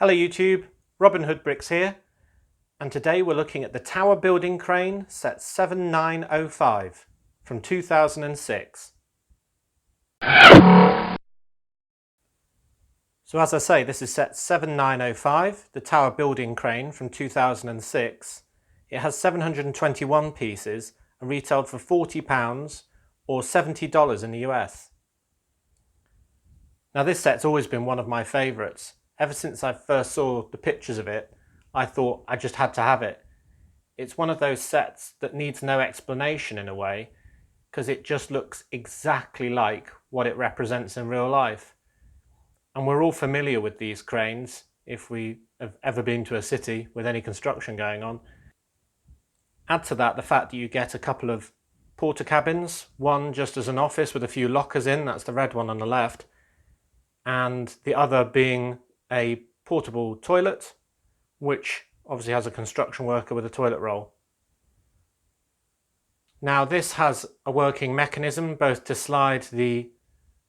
Hello YouTube, Robin Hood Bricks here, and today we're looking at the tower building crane set 7905 from 2006. So as I say, this is set 7905, the tower building crane from 2006. It has 721 pieces and retailed for £40 or $70 in the US. Now this set's always been one of my favourites. Ever since I first saw the pictures of it, I thought I just had to have it. It's one of those sets that needs no explanation in a way, because it just looks exactly like what it represents in real life. And we're all familiar with these cranes if we have ever been to a city with any construction going on. Add to that the fact that you get a couple of porter cabins, one just as an office with a few lockers in, that's the red one on the left, and the other being a portable toilet, which obviously has a construction worker with a toilet roll. Now this has a working mechanism both to slide the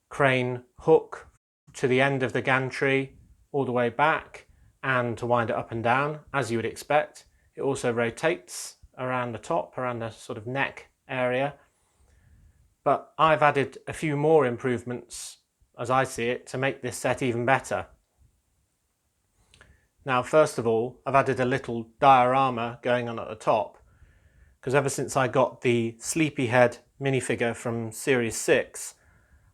crane hook to the end of the gantry all the way back and to wind it up and down as you would expect. It also rotates around the top, around the sort of neck area. But I've added a few more improvements, as I see it, to make this set even better. Now, first of all, I've added a little diorama going on at the top, because ever since I got the Sleepyhead minifigure from Series 6,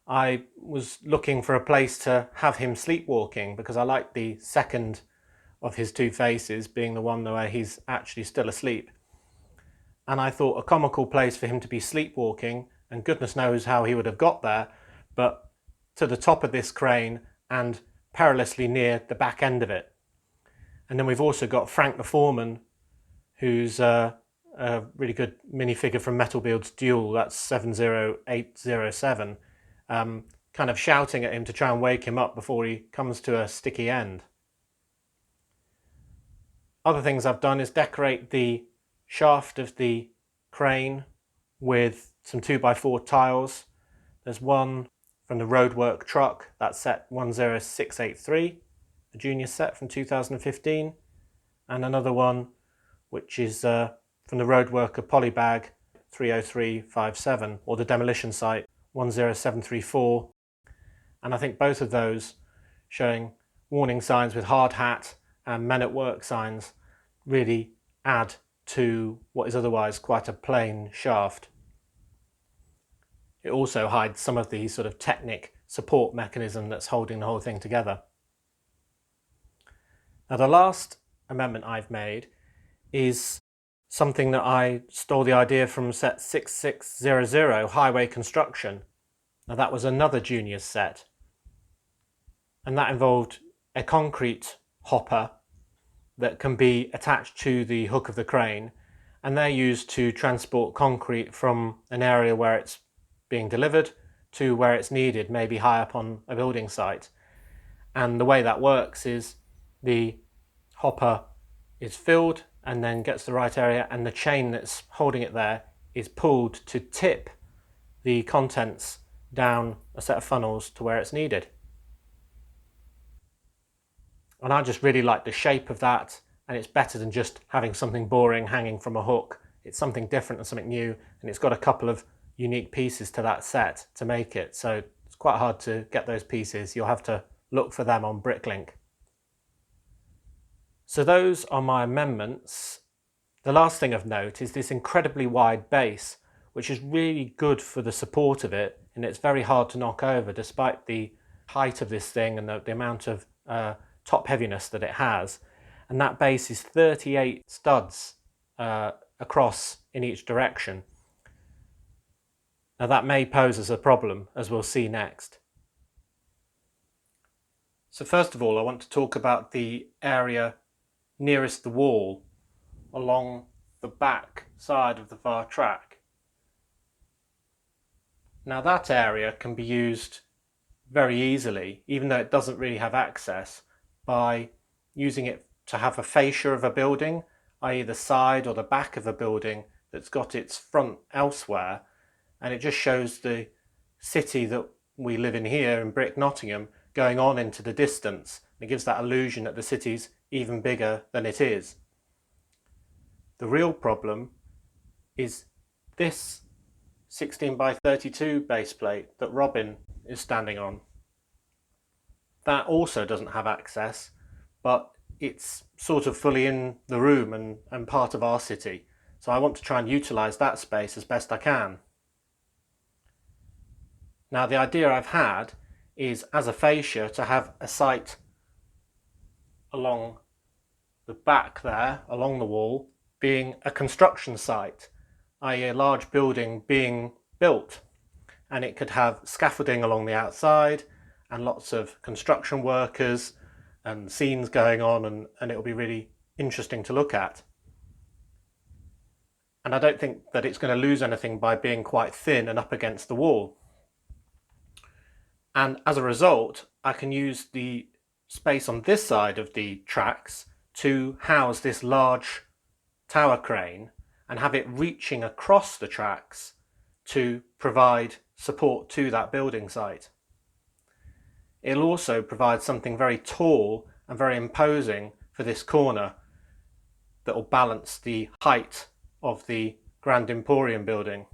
I was looking for a place to have him sleepwalking, because I like the second of his two faces being the one where he's actually still asleep. And I thought a comical place for him to be sleepwalking, and goodness knows how he would have got there, but to the top of this crane and perilously near the back end of it. And then we've also got Frank the Foreman, who's a really good minifigure from Metal Build's Duel, that's 70807, kind of shouting at him to try and wake him up before he comes to a sticky end. Other things I've done is decorate the shaft of the crane with some 2x4 tiles. There's one from the Roadwork truck, that's set 10683. The junior set from 2015, and another one which is from the Roadworker Polybag 30357, or the demolition site 10734, and I think both of those showing warning signs with hard hat and men at work signs really add to what is otherwise quite a plain shaft. It also hides some of the sort of Technic support mechanism that's holding the whole thing together. Now the last amendment I've made is something that I stole the idea from set 6600, Highway Construction. Now that was another juniors set, and that involved a concrete hopper that can be attached to the hook of the crane, and they're used to transport concrete from an area where it's being delivered to where it's needed, maybe high up on a building site. And the way that works is the hopper is filled and then gets the right area, and the chain that's holding it there is pulled to tip the contents down a set of funnels to where it's needed. And I just really like the shape of that, and it's better than just having something boring hanging from a hook. It's something different and something new, and it's got a couple of unique pieces to that set to make it, so it's quite hard to get those pieces. You'll have to look for them on Bricklink. So those are my amendments. The last thing of note is this incredibly wide base, which is really good for the support of it, and it's very hard to knock over despite the height of this thing and the amount of top heaviness that it has. And that base is 38 studs across in each direction. Now that may pose as a problem, as we'll see next. So first of all, I want to talk about the area nearest the wall along the back side of the VAR track. Now that area can be used very easily, even though it doesn't really have access, by using it to have a fascia of a building, i.e. the side or the back of a building that's got its front elsewhere, and it just shows the city that we live in here in Brick Nottingham going on into the distance, It gives that illusion that the city's even bigger than it is. The real problem is this 16 by 32 base plate that Robin is standing on. That also doesn't have access, but it's sort of fully in the room and part of our city. So I want to try and utilise that space as best I can. Now the idea I've had is, as a fascia, to have a site along the back there, along the wall, being a construction site, i.e. a large building being built, and it could have scaffolding along the outside and lots of construction workers and scenes going on, and it'll be really interesting to look at. And I don't think that it's going to lose anything by being quite thin and up against the wall. And as a result, I can use the space on this side of the tracks to house this large tower crane and have it reaching across the tracks to provide support to that building site. It'll also provide something very tall and very imposing for this corner that will balance the height of the Grand Emporium building.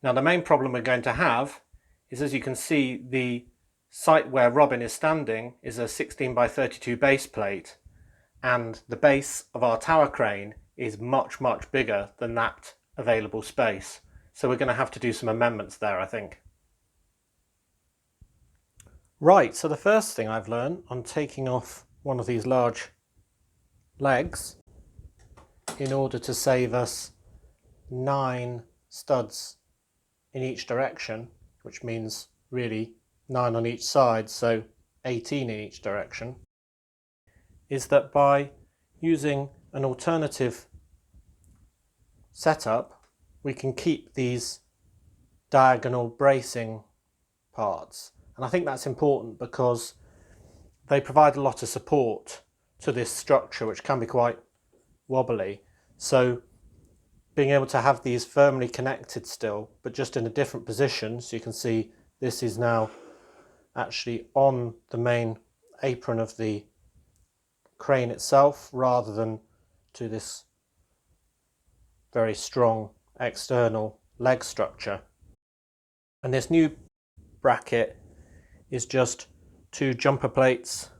Now the main problem we're going to have is, as you can see, the site where Robin is standing is a 16 by 32 base plate, and the base of our tower crane is much bigger than that available space. So we're going to have to do some amendments there, I think. Right, so the first thing I've learned on taking off one of these large legs, in order to save us 9 studs in each direction, which means really 9 on each side, so 18 in each direction, is that by using an alternative setup, we can keep these diagonal bracing parts. And I think that's important because they provide a lot of support to this structure, which can be quite wobbly. So being able to have these firmly connected still, but just in a different position, so you can see this is now actually on the main apron of the crane itself, rather than to this very strong external leg structure. And this new bracket is just 2 jumper plates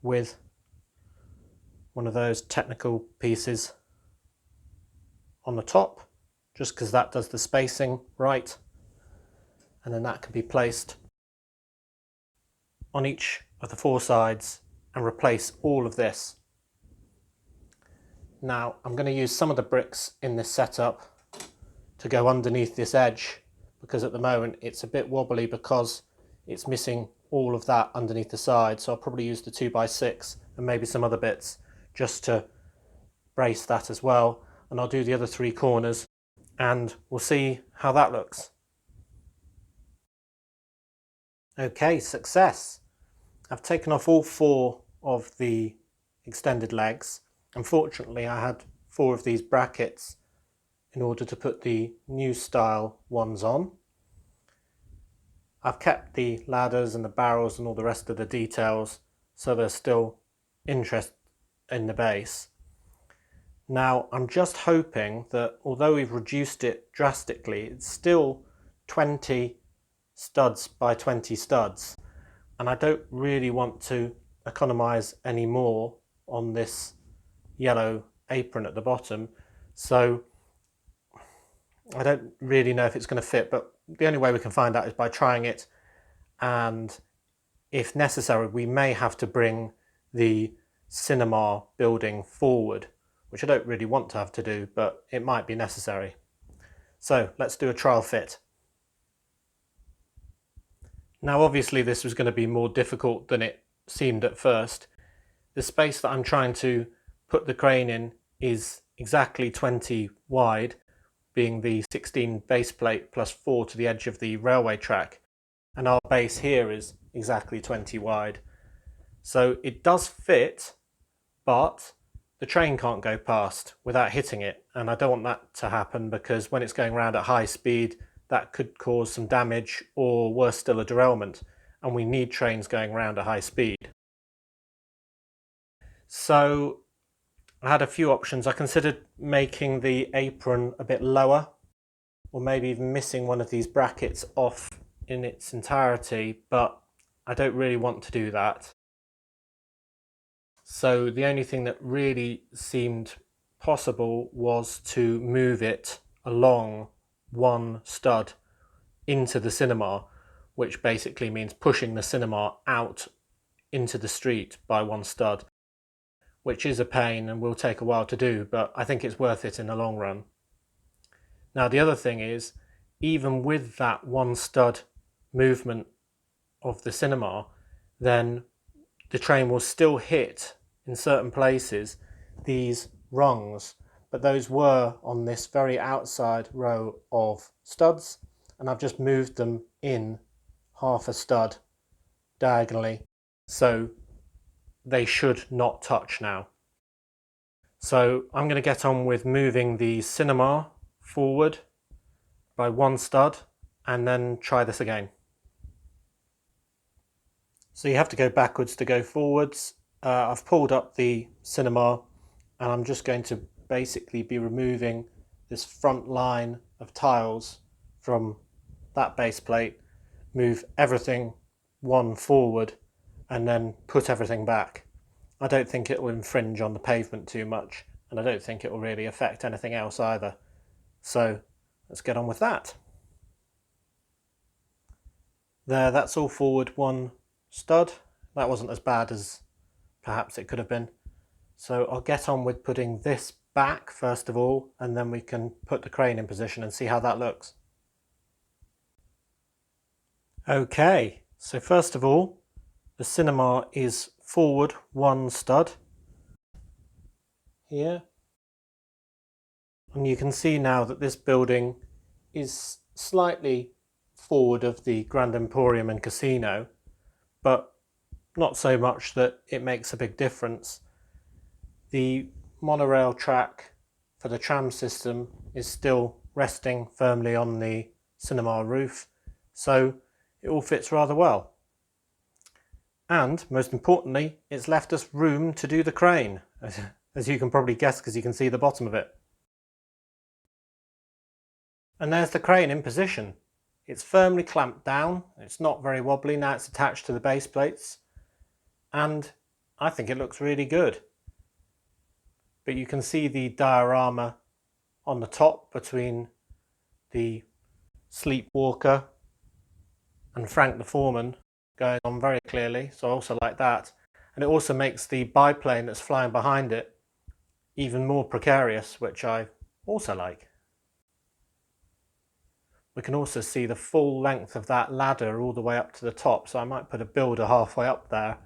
with one of those technical pieces on the top, just because that does the spacing right, and then that can be placed on each of the 4 sides and replace all of this. Now I'm going to use some of the bricks in this setup to go underneath this edge, because at the moment it's a bit wobbly because it's missing all of that underneath the side. So I'll probably use the 2x6 and maybe some other bits just to brace that as well, and I'll do the other 3 corners and we'll see how that looks. Okay, success. I've taken off all 4 of the extended legs. Unfortunately, I had 4 of these brackets in order to put the new style ones on. I've kept the ladders and the barrels and all the rest of the details, so there's still interest in the base. Now I'm just hoping that, although we've reduced it drastically, it's still 20 studs by 20 studs, and I don't really want to economize any more on this yellow apron at the bottom, so I don't really know if it's going to fit, but the only way we can find out is by trying it, and if necessary we may have to bring the cinema building forward, which I don't really want to have to do, but it might be necessary. So let's do a trial fit. Now obviously this was going to be more difficult than it seemed at first. The space that I'm trying to put the crane in is exactly 20 wide, being the 16 base plate plus 4 to the edge of the railway track, and our base here is exactly 20 wide. So it does fit, but the train can't go past without hitting it, and I don't want that to happen, because when it's going around at high speed that could cause some damage or worse still a derailment, and we need trains going around at high speed. So I had a few options. I considered making the apron a bit lower, or maybe even missing one of these brackets off in its entirety, but I don't really want to do that. So the only thing that really seemed possible was to move it along one stud into the cinema, which basically means pushing the cinema out into the street by one stud, which is a pain and will take a while to do, but I think it's worth it in the long run. Now the other thing is, even with that one stud movement of the cinema, then the train will still hit in certain places these rungs, but those were on this very outside row of studs, and I've just moved them in half a stud diagonally, so they should not touch now. So I'm going to get on with moving the cinema forward by one stud and then try this again. So you have to go backwards to go forwards. I've pulled up the cinema and I'm just going to basically be removing this front line of tiles from that base plate, move everything one forward and then put everything back. I don't think it will infringe on the pavement too much, and I don't think it will really affect anything else either. So let's get on with that. There, that's all forward one stud. That wasn't as bad as perhaps it could have been. So I'll get on with putting this back first of all, and then we can put the crane in position and see how that looks. Okay, so first of all, the cinema is forward one stud here, and you can see now that this building is slightly forward of the Grand Emporium and Casino, but not so much that it makes a big difference. The monorail track for the tram system is still resting firmly on the cinema roof, so it all fits rather well. And most importantly, it's left us room to do the crane, as you can probably guess because you can see the bottom of it. And there's the crane in position. It's firmly clamped down, it's not very wobbly, now it's attached to the base plates, and I think it looks really good. But you can see the diorama on the top between the sleepwalker and Frank the Foreman going on very clearly, so I also like that. And it also makes the biplane that's flying behind it even more precarious, which I also like. We can also see the full length of that ladder all the way up to the top, so I might put a builder halfway up there,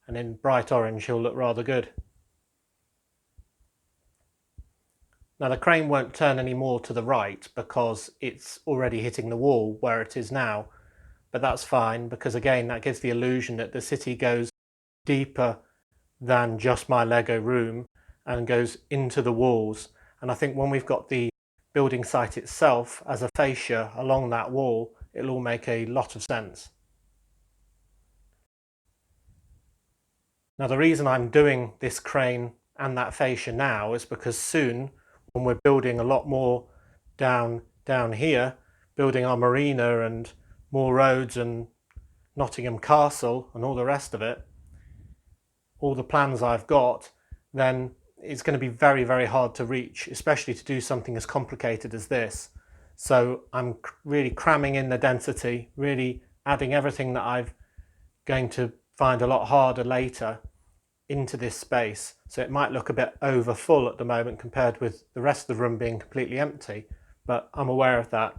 and in bright orange he'll look rather good. Now the crane won't turn any more to the right because it's already hitting the wall where it is now, but that's fine because again that gives the illusion that the city goes deeper than just my Lego room and goes into the walls, and I think when we've got the building site itself as a fascia along that wall, it'll all make a lot of sense. Now the reason I'm doing this crane and that fascia now is because soon, when we're building a lot more down here, building our marina and more roads and Nottingham Castle and all the rest of it, all the plans I've got, then it's going to be very, very hard to reach, especially to do something as complicated as this. So I'm really cramming in the density, really adding everything that I'm going to find a lot harder later into this space. So it might look a bit over full at the moment compared with the rest of the room being completely empty, but I'm aware of that.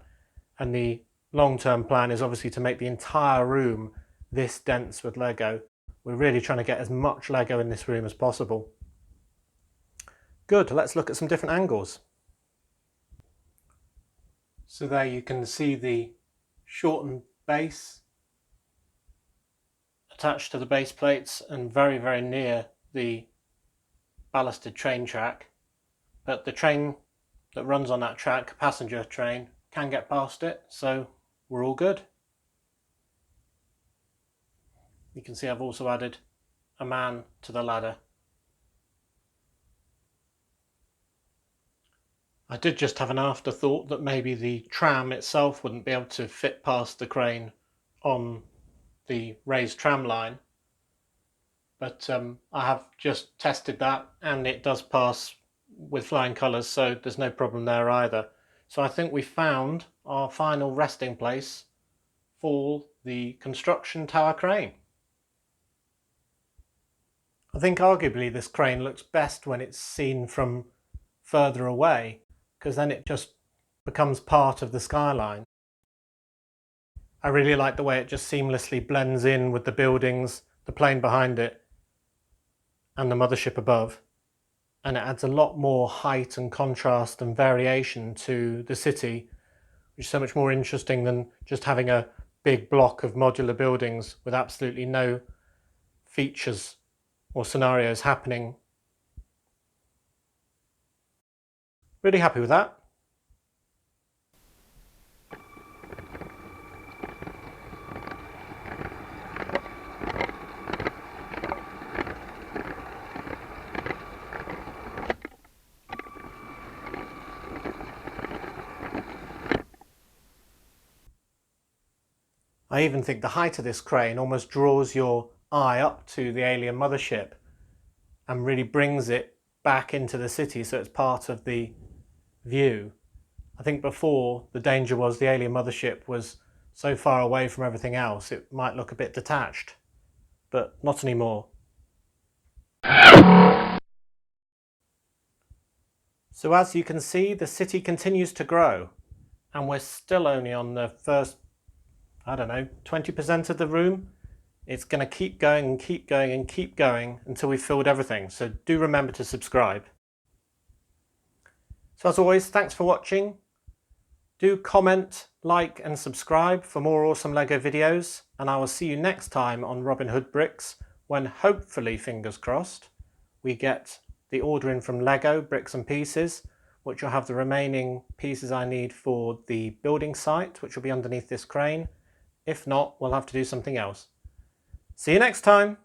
And the long-term plan is obviously to make the entire room this dense with Lego. We're really trying to get as much Lego in this room as possible. Good, let's look at some different angles. So there you can see the shortened base attached to the base plates and very, very near the ballasted train track. But the train that runs on that track, passenger train, can get past it, so we're all good. You can see I've also added a man to the ladder. I did just have an afterthought that maybe the tram itself wouldn't be able to fit past the crane on the raised tram line, but I have just tested that and it does pass with flying colours, so there's no problem there either. So I think we found our final resting place for the construction tower crane. I think arguably this crane looks best when it's seen from further away, because then it just becomes part of the skyline. I really like the way it just seamlessly blends in with the buildings, the plane behind it, and the mothership above. And it adds a lot more height and contrast and variation to the city, which is so much more interesting than just having a big block of modular buildings with absolutely no features or scenarios happening. Really happy with that. I even think the height of this crane almost draws your eye up to the alien mothership and really brings it back into the city, so it's part of the view. I think before the danger was the alien mothership was so far away from everything else it might look a bit detached, but not anymore. So as you can see, the city continues to grow and we're still only on the first, 20% of the room. It's going to keep going and keep going and keep going until we've filled everything, so do remember to subscribe. So as always, thanks for watching. Do comment, like and subscribe for more awesome LEGO videos, and I will see you next time on Robin Hood Bricks, when hopefully, fingers crossed, we get the order in from LEGO Bricks and Pieces, which will have the remaining pieces I need for the building site, which will be underneath this crane. If not, we'll have to do something else. See you next time!